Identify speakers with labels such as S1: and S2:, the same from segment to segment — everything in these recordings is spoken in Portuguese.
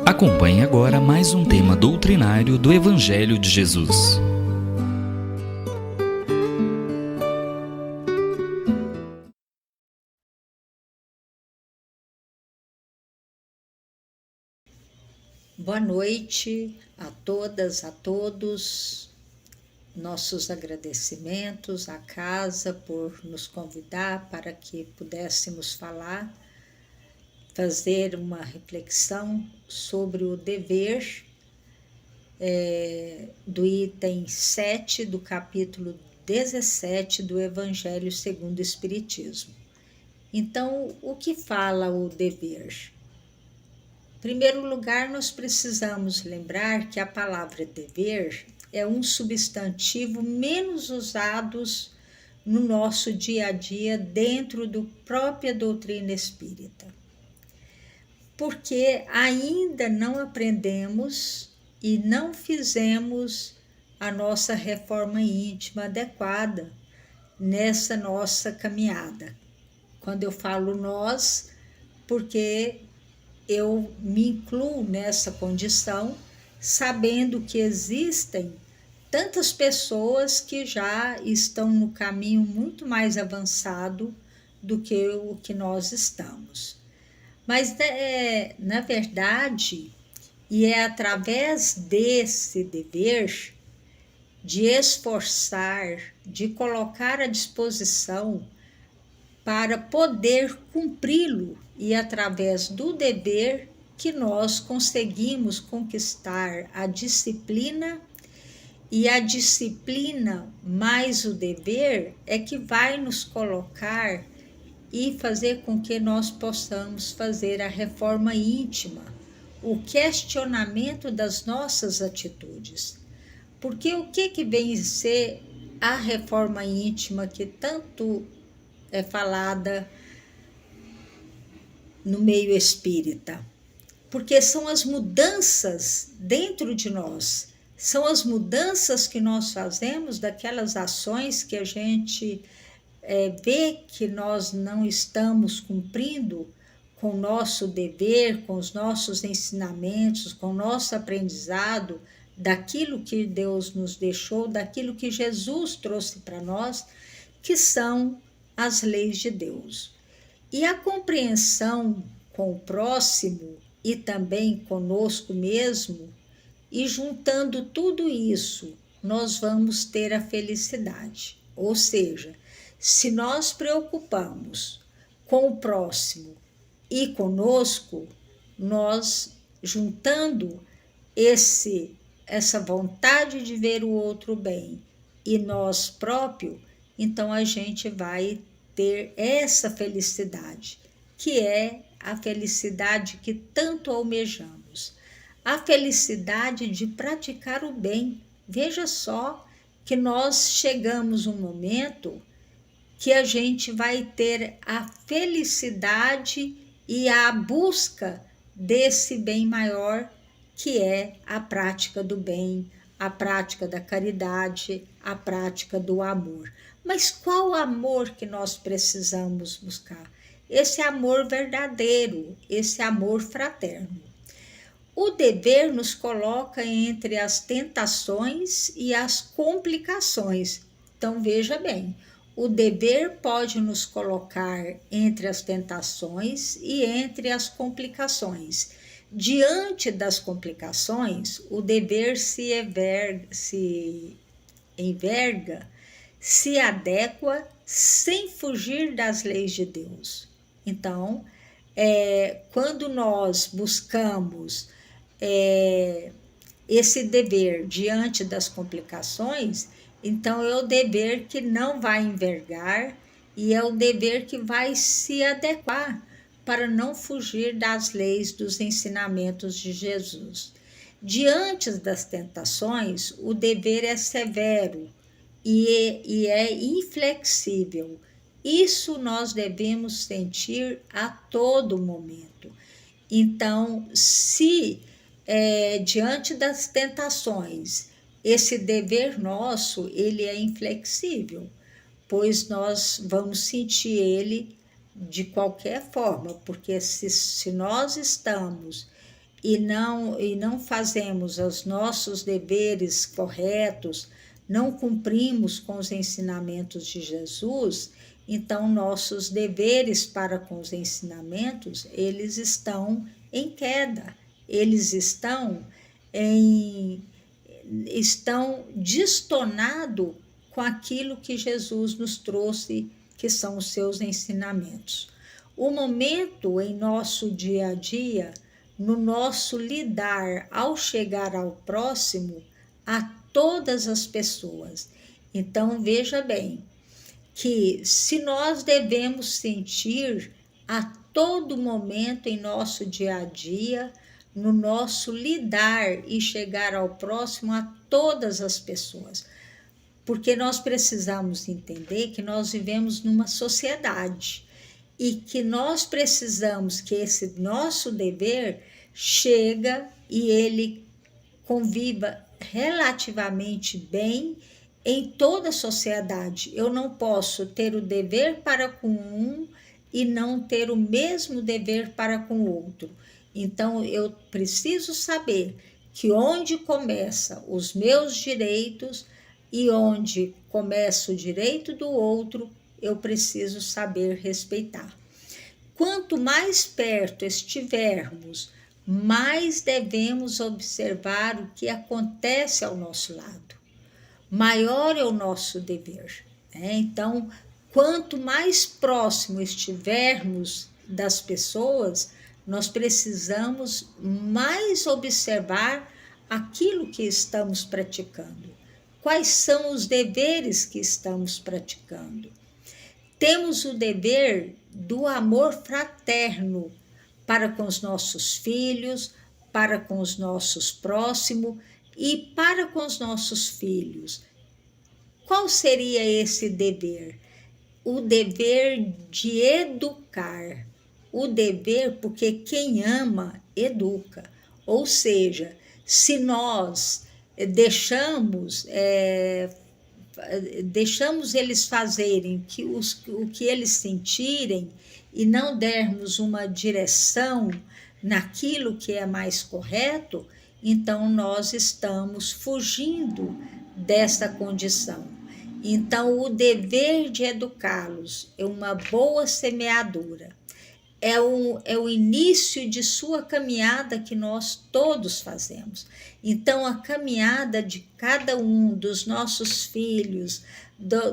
S1: Acompanhe agora mais um tema doutrinário do Evangelho de Jesus.
S2: Boa noite a todas, a todos. Nossos agradecimentos à casa por nos convidar para que pudéssemos fazer uma reflexão sobre o dever do item 7 do capítulo 17 do Evangelho segundo o Espiritismo. Então, o que fala o dever? Em primeiro lugar, nós precisamos lembrar que a palavra dever é um substantivo menos usado no nosso dia a dia dentro da própria doutrina espírita. Porque ainda não aprendemos e não fizemos a nossa reforma íntima adequada nessa nossa caminhada. Quando eu falo nós, porque eu me incluo nessa condição, sabendo que existem tantas pessoas que já estão no caminho muito mais avançado do que o que nós estamos. Mas, na verdade, e é através desse dever de esforçar, de colocar à disposição para poder cumpri-lo, e através do dever que nós conseguimos conquistar a disciplina, e a disciplina mais o dever é que vai nos colocar e fazer com que nós possamos fazer a reforma íntima, o questionamento das nossas atitudes. Porque o que vem ser a reforma íntima que tanto é falada no meio espírita? Porque são as mudanças dentro de nós, são as mudanças que nós fazemos daquelas ações que a gente vê que nós não estamos cumprindo com o nosso dever, com os nossos ensinamentos, com o nosso aprendizado, daquilo que Deus nos deixou, daquilo que Jesus trouxe para nós, que são as leis de Deus. E a compreensão com o próximo e também conosco mesmo, e juntando tudo isso, nós vamos ter a felicidade. Ou seja, se nós preocupamos com o próximo e conosco, nós juntando essa vontade de ver o outro bem e nós próprios, então a gente vai ter essa felicidade, que é a felicidade que tanto almejamos. A felicidade de praticar o bem. Veja só que nós chegamos um momento que a gente vai ter a felicidade e a busca desse bem maior, que é a prática do bem, a prática da caridade, a prática do amor. Mas qual amor que nós precisamos buscar? Esse amor verdadeiro, esse amor fraterno. O dever nos coloca entre as tentações e as complicações. Então, veja bem, o dever pode nos colocar entre as tentações e entre as complicações. Diante das complicações, o dever se enverga, se adequa sem fugir das leis de Deus. Então, quando nós buscamos esse dever diante das complicações, então é o dever que não vai envergar e é o dever que vai se adequar para não fugir das leis dos ensinamentos de Jesus. Diante das tentações, o dever é severo e é inflexível. Isso nós devemos sentir a todo momento. Então, se diante das tentações, esse dever nosso, ele é inflexível, pois nós vamos sentir ele de qualquer forma, porque se nós estamos e não fazemos os nossos deveres corretos, não cumprimos com os ensinamentos de Jesus, então nossos deveres para com os ensinamentos, eles estão em queda, eles estão destonados com aquilo que Jesus nos trouxe, que são os seus ensinamentos. O momento em nosso dia a dia, no nosso lidar ao chegar ao próximo, a todas as pessoas. Então, veja bem, que se nós devemos sentir a todo momento em nosso dia a dia, no nosso lidar e chegar ao próximo a todas as pessoas. Porque nós precisamos entender que nós vivemos numa sociedade e que nós precisamos que esse nosso dever chega e ele conviva relativamente bem em toda a sociedade. Eu não posso ter o dever para com um e não ter o mesmo dever para com o outro. Então, eu preciso saber que onde começa os meus direitos e onde começa o direito do outro, eu preciso saber respeitar. Quanto mais perto estivermos, mais devemos observar o que acontece ao nosso lado. Maior é o nosso dever. Então, quanto mais próximo estivermos das pessoas, nós precisamos mais observar aquilo que estamos praticando. Quais são os deveres que estamos praticando? Temos o dever do amor fraterno para com os nossos filhos, para com os nossos próximos e para com os nossos filhos. Qual seria esse dever? O dever de educar. O dever, porque quem ama, educa. Ou seja, se nós deixamos eles fazerem o que eles sentirem e não dermos uma direção naquilo que é mais correto, então nós estamos fugindo dessa condição. Então, o dever de educá-los é uma boa semeadura. É o início de sua caminhada que nós todos fazemos. Então, a caminhada de cada um dos nossos filhos, da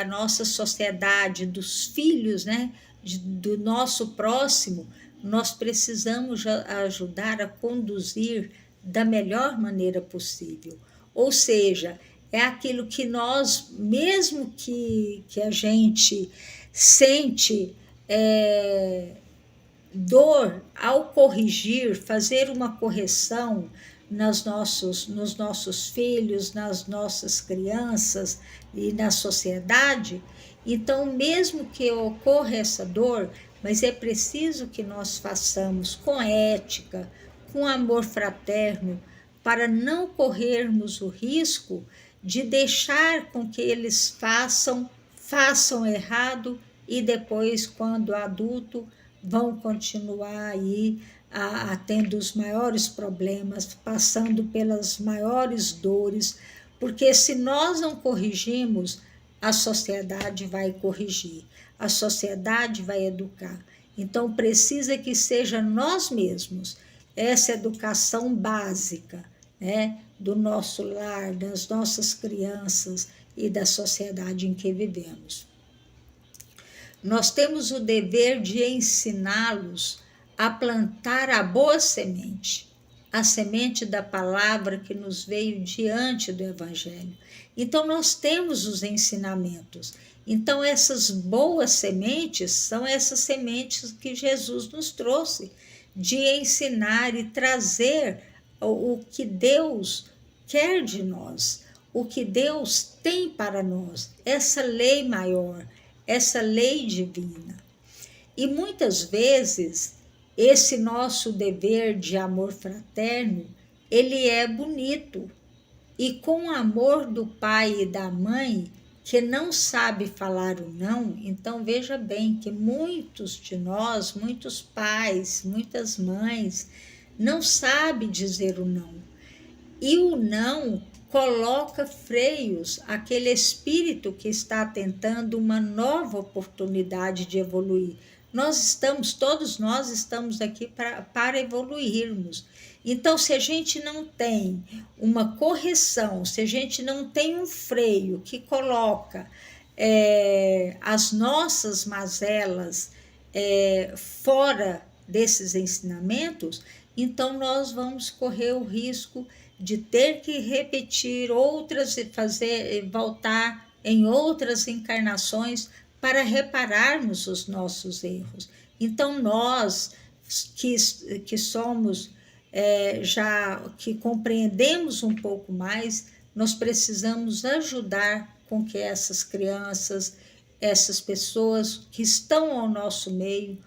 S2: nossa sociedade, dos filhos, né, do nosso próximo, nós precisamos ajudar a conduzir da melhor maneira possível. Ou seja, é aquilo que nós, mesmo que a gente sente dor ao corrigir, fazer uma correção nos nossos filhos, nas nossas crianças e na sociedade, então mesmo que ocorra essa dor, mas é preciso que nós façamos com ética, com amor fraterno, para não corrermos o risco de deixar com que eles façam errado e depois, quando adulto, vão continuar aí tendo os maiores problemas, passando pelas maiores dores, porque se nós não corrigimos, a sociedade vai corrigir, a sociedade vai educar. Então, precisa que seja nós mesmos, essa educação básica, né, do nosso lar, das nossas crianças e da sociedade em que vivemos. Nós temos o dever de ensiná-los a plantar a boa semente, a semente da palavra que nos veio diante do Evangelho. Então, nós temos os ensinamentos. Então, essas boas sementes são essas sementes que Jesus nos trouxe, de ensinar e trazer o que Deus quer de nós, o que Deus tem para nós, essa lei maior, essa lei divina. E muitas vezes, esse nosso dever de amor fraterno, ele é bonito. E com o amor do pai e da mãe, que não sabe falar o não, então veja bem que muitos de nós, muitos pais, muitas mães, não sabem dizer o não. E o não coloca freios àquele espírito que está tentando uma nova oportunidade de evoluir. Todos nós estamos aqui para evoluirmos. Então, se a gente não tem uma correção, se a gente não tem um freio que coloca as nossas mazelas fora desses ensinamentos, então nós vamos correr o risco de ter que repetir outras e voltar em outras encarnações para repararmos os nossos erros. Então nós que somos que compreendemos um pouco mais, nós precisamos ajudar com que essas crianças, essas pessoas que estão ao nosso meio,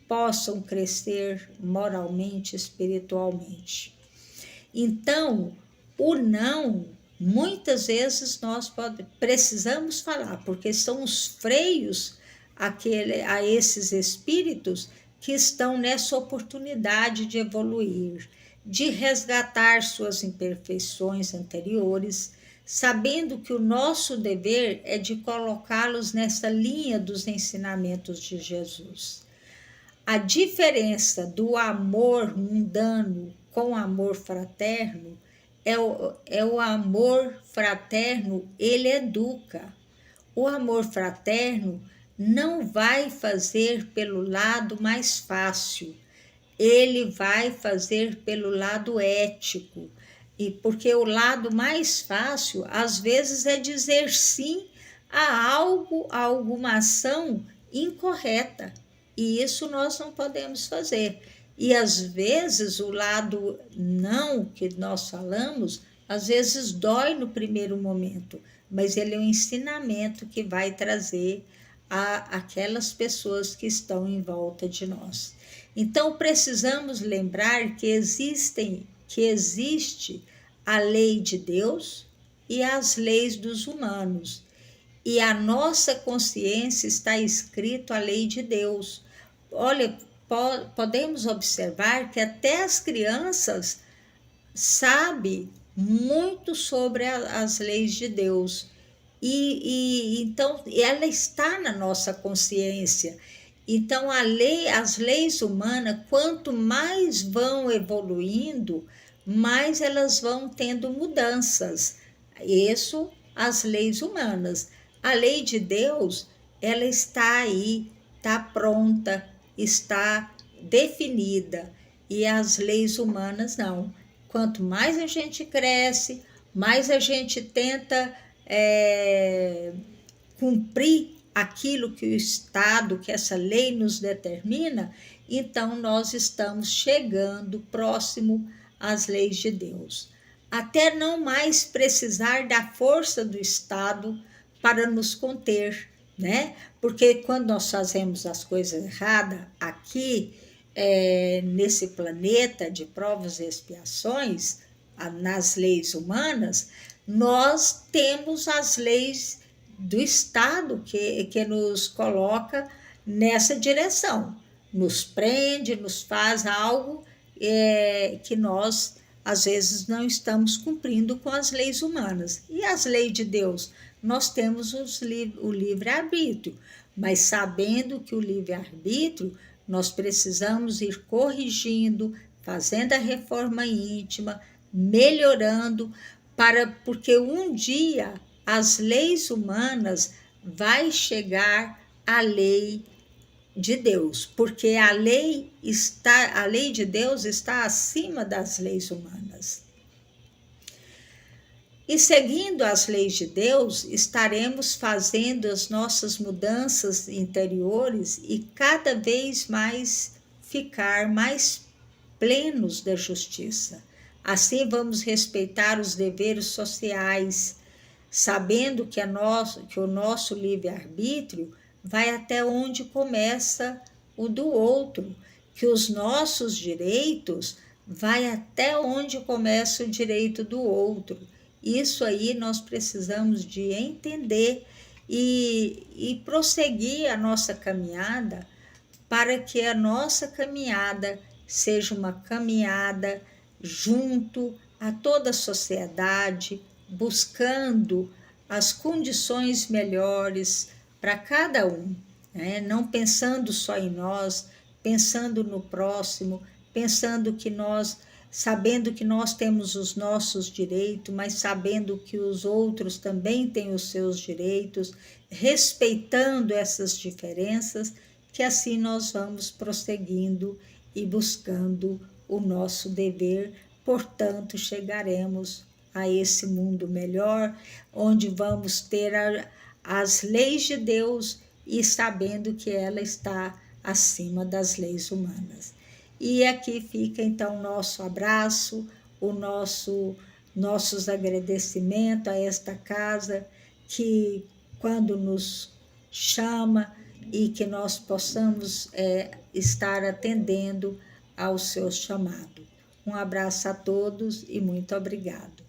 S2: possam crescer moralmente, espiritualmente. Então, o não, muitas vezes nós precisamos falar, porque são os freios a esses espíritos que estão nessa oportunidade de evoluir, de resgatar suas imperfeições anteriores, sabendo que o nosso dever é de colocá-los nessa linha dos ensinamentos de Jesus. A diferença do amor mundano com o amor fraterno é o amor fraterno, ele educa. O amor fraterno não vai fazer pelo lado mais fácil, ele vai fazer pelo lado ético. E porque o lado mais fácil, às vezes, é dizer sim a alguma ação incorreta. E isso nós não podemos fazer. E às vezes o lado não que nós falamos, às vezes dói no primeiro momento, mas ele é um ensinamento que vai trazer aquelas pessoas que estão em volta de nós. Então precisamos lembrar que existe a lei de Deus e as leis dos humanos. E a nossa consciência está escrito a lei de Deus. Olha, podemos observar que até as crianças sabem muito sobre as leis de Deus. Então, ela está na nossa consciência. Então, as leis humanas, quanto mais vão evoluindo, mais elas vão tendo mudanças. Isso, as leis humanas. A lei de Deus, ela está aí, está pronta, está definida. E as leis humanas não. Quanto mais a gente cresce, mais a gente tenta cumprir aquilo que o Estado, que essa lei nos determina, então nós estamos chegando próximo às leis de Deus. Até não mais precisar da força do Estado para nos conter, né? Porque quando nós fazemos as coisas erradas aqui, nesse planeta de provas e expiações, nas leis humanas, nós temos as leis do Estado que nos coloca nessa direção, nos prende, nos faz algo que nós, às vezes, não estamos cumprindo com as leis humanas. E as leis de Deus? Nós temos o livre-arbítrio, mas sabendo que o livre-arbítrio nós precisamos ir corrigindo, fazendo a reforma íntima, melhorando, porque um dia as leis humanas vai chegar à lei de Deus, porque a lei de Deus está acima das leis humanas. E seguindo as leis de Deus, estaremos fazendo as nossas mudanças interiores e cada vez mais ficar mais plenos da justiça. Assim vamos respeitar os deveres sociais, sabendo que o nosso livre-arbítrio vai até onde começa o do outro, que os nossos direitos vai até onde começa o direito do outro. Isso aí nós precisamos de entender e prosseguir a nossa caminhada, para que a nossa caminhada seja uma caminhada junto a toda a sociedade, buscando as condições melhores para cada um, né? Não pensando só em nós, pensando no próximo, pensando que nós, sabendo que nós temos os nossos direitos, mas sabendo que os outros também têm os seus direitos, respeitando essas diferenças, que assim nós vamos prosseguindo e buscando o nosso dever, portanto, chegaremos a esse mundo melhor, onde vamos ter as leis de Deus e sabendo que ela está acima das leis humanas. E aqui fica então o nosso abraço, nossos agradecimentos a esta casa que, quando nos chama, e que nós possamos estar atendendo ao seu chamado. Um abraço a todos e muito obrigado.